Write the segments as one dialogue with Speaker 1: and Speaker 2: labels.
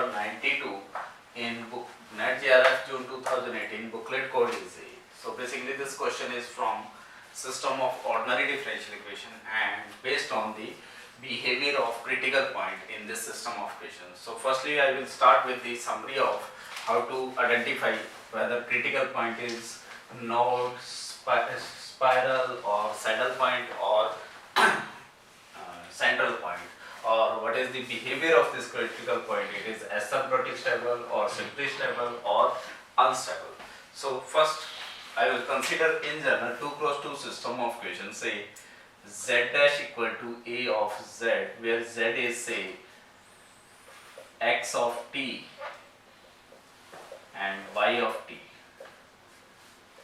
Speaker 1: number 92 in book NetJRF June 2018 booklet code is A. So basically this question is from system of ordinary differential equation and based on the behavior of critical point in this system of equations. So firstly I will start with the summary of how to identify whether critical point is node, spiral or saddle point or central point, or what is the behavior of this critical point. It is asymptotic stable or simply stable or unstable. So first I will consider in general 2 cross 2 system of equations, say z dash equal to a of z, where z is say x of t and y of t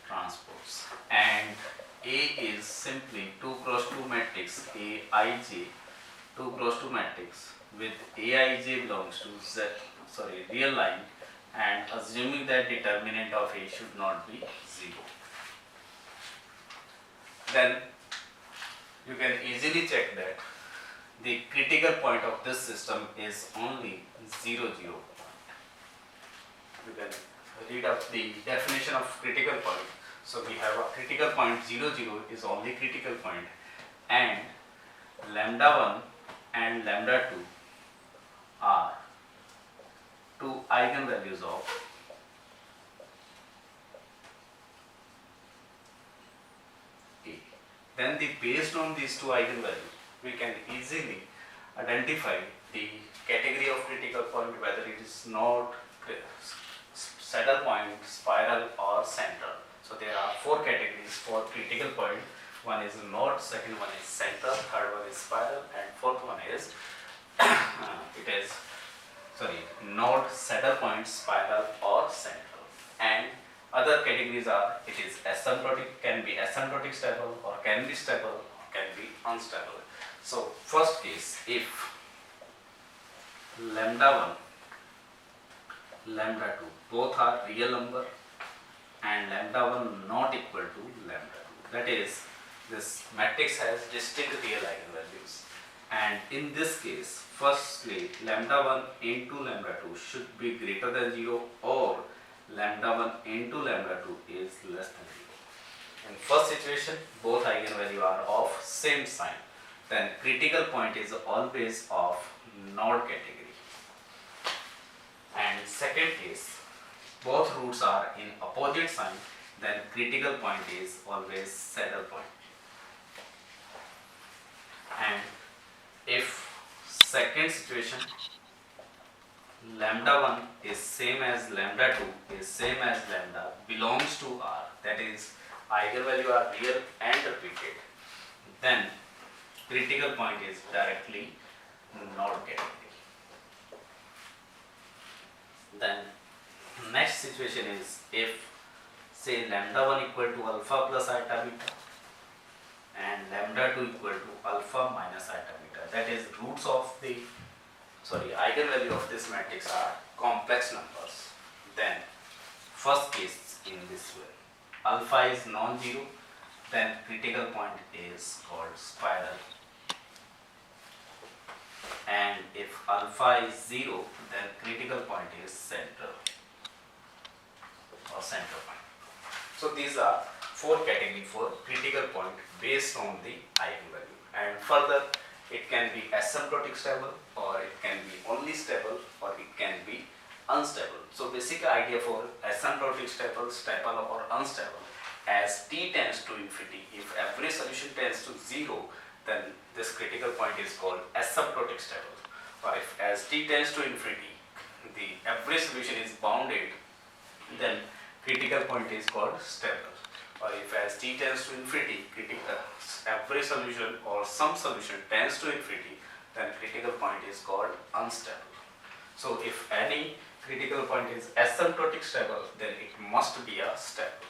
Speaker 1: transpose, and A is simply 2 cross 2 matrix Aij, 2 cross 2 matrix with Aij belongs to real line, and assuming that determinant of A should not be 0. Then you can easily check that the critical point of this system is only 0, 0. You can read up the definition of critical point. So we have a critical point 0, 0 is only critical point, and lambda 1 and lambda 2 are two eigenvalues of A. Then based on these two eigenvalues, we can easily identify the category of critical point, whether it is node, saddle point, spiral or central. So there are 4 categories for critical point. One is node, second one is central, third one is spiral, and fourth one is node, saddle point, spiral or central. And other categories are, it is asymptotic, can be asymptotic stable or can be stable or can be unstable. So first case, if lambda 1, lambda 2 both are real number and lambda 1 not equal to lambda 2, that is, this matrix has distinct real eigenvalues, and in this case firstly lambda 1 into lambda 2 should be greater than 0 or lambda 1 into lambda 2 is less than 0. In first situation both eigenvalues are of same sign, then critical point is always of node category. And second case, both roots are in opposite sign, then critical point is always saddle point. And if second situation lambda 1 is same as lambda 2 is same as lambda belongs to R, that is eigenvalue are real and repeated, then critical point is directly node category. Then next situation is if say lambda 1 equal to alpha plus iota beta and lambda 2 equal to alpha minus iota beta, that is roots of the eigenvalue of this matrix are complex numbers, then first case in this way alpha is non-zero, then critical point is called spiral, and if alpha is 0 then critical point is central or center point. So these are 4 categories for critical point based on the eigenvalue, and further it can be asymptotic stable or it can be only stable or it can be unstable. So basic idea for asymptotic stable, stable or unstable, as t tends to infinity, if every solution tends to 0, then this critical point is called asymptotic stable, or if as t tends to infinity every solution is bounded, then critical point is called stable, or if as t tends to infinity every solution or some solution tends to infinity, then critical point is called unstable. So if any critical point is asymptotic stable, then it must be a stable.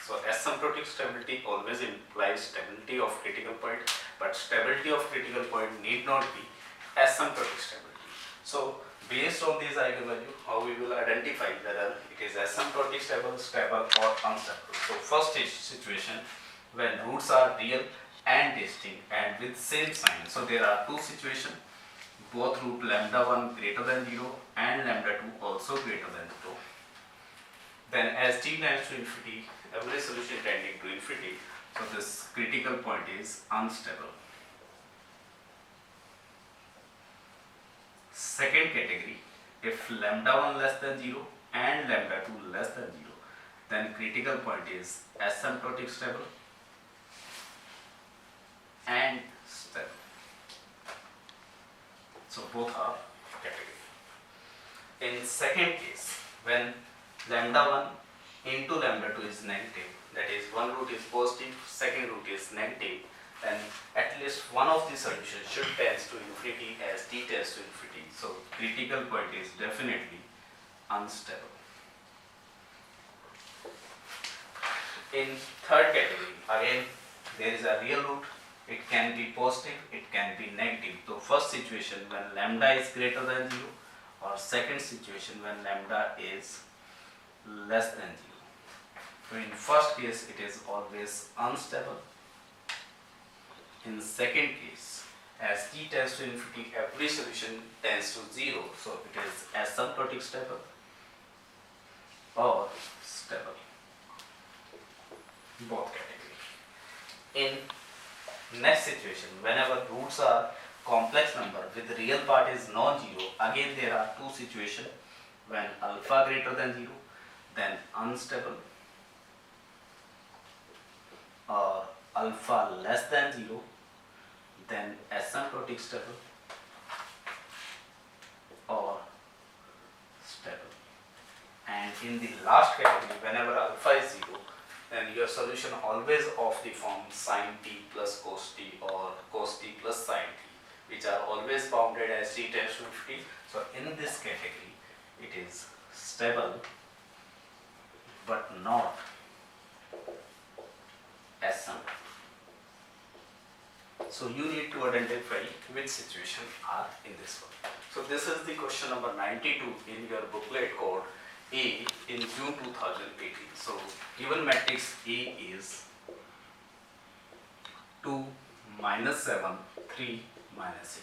Speaker 1: So asymptotic stability always implies stability of critical point, but stability of critical point need not be asymptotic stability. So based on these eigenvalues, how we will identify whether it is asymptotic stable, stable or unstable. So first situation when roots are real and distinct and with same sign. So there are 2 situations. both root lambda 1 greater than 0 and lambda 2 also greater than 0. Then as t tends to infinity, every solution tending to infinity, so this critical point is unstable. Second category, if lambda 1 less than 0 and lambda 2 less than 0, then critical point is asymptotic stable and stable. So both are category. In second case, when lambda 1 into lambda 2 is negative, that is one root is positive, second root is negative, then at least one of the solutions should tends to infinity as t tends to infinity. So critical point is definitely unstable. In third category, again there is a real root. It can be positive, it can be negative. So first situation when lambda is greater than 0, or second situation when lambda is less than 0. So in first case it is always unstable. In second case, as t tends to infinity, every solution tends to 0, so it is asymptotic stable or stable. Both category. In next situation, whenever roots are complex number with the real part is non-zero, again there are two situations. When alpha greater than 0, then unstable, or alpha less than 0, then asymptotic stable or stable. And in the last category, whenever alpha is 0, then your solution always of the form sin t plus cos t or cos t plus sin t, which are always bounded as t tends to infinity. So in this category, it is stable but not asymptotic. So you need to identify which situation are in this one. So this is the question number 92 in your booklet called A in June 2018. So given matrix A is 2, minus 7, 3, minus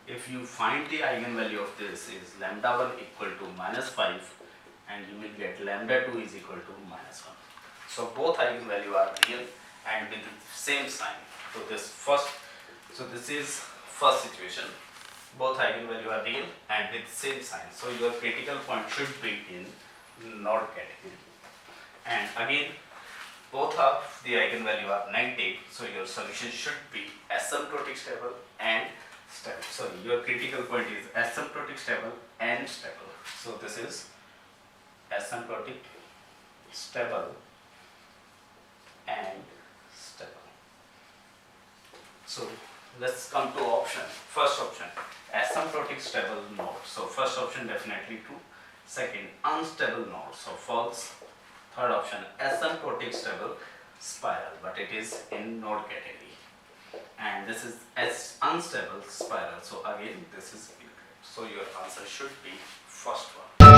Speaker 1: 8. If you find the eigenvalue of this is lambda 1 equal to minus 5, and you will get lambda 2 is equal to minus 1. So both eigenvalue are real and with the same sign. So this is first situation. Both eigenvalue are real and with same sign. So your critical point should be in node category. And again, both of the eigenvalue are negative. So your solution should be asymptotic stable and stable. So your critical point is asymptotic stable and stable. So this is asymptotic, stable and stable. So let's come to option. First option, asymptotic stable node. So first option definitely true. Second, unstable node. So false. Third option, asymptotic stable spiral, but it is in node category. And this is as unstable spiral. So again, this is incorrect. So your answer should be first one.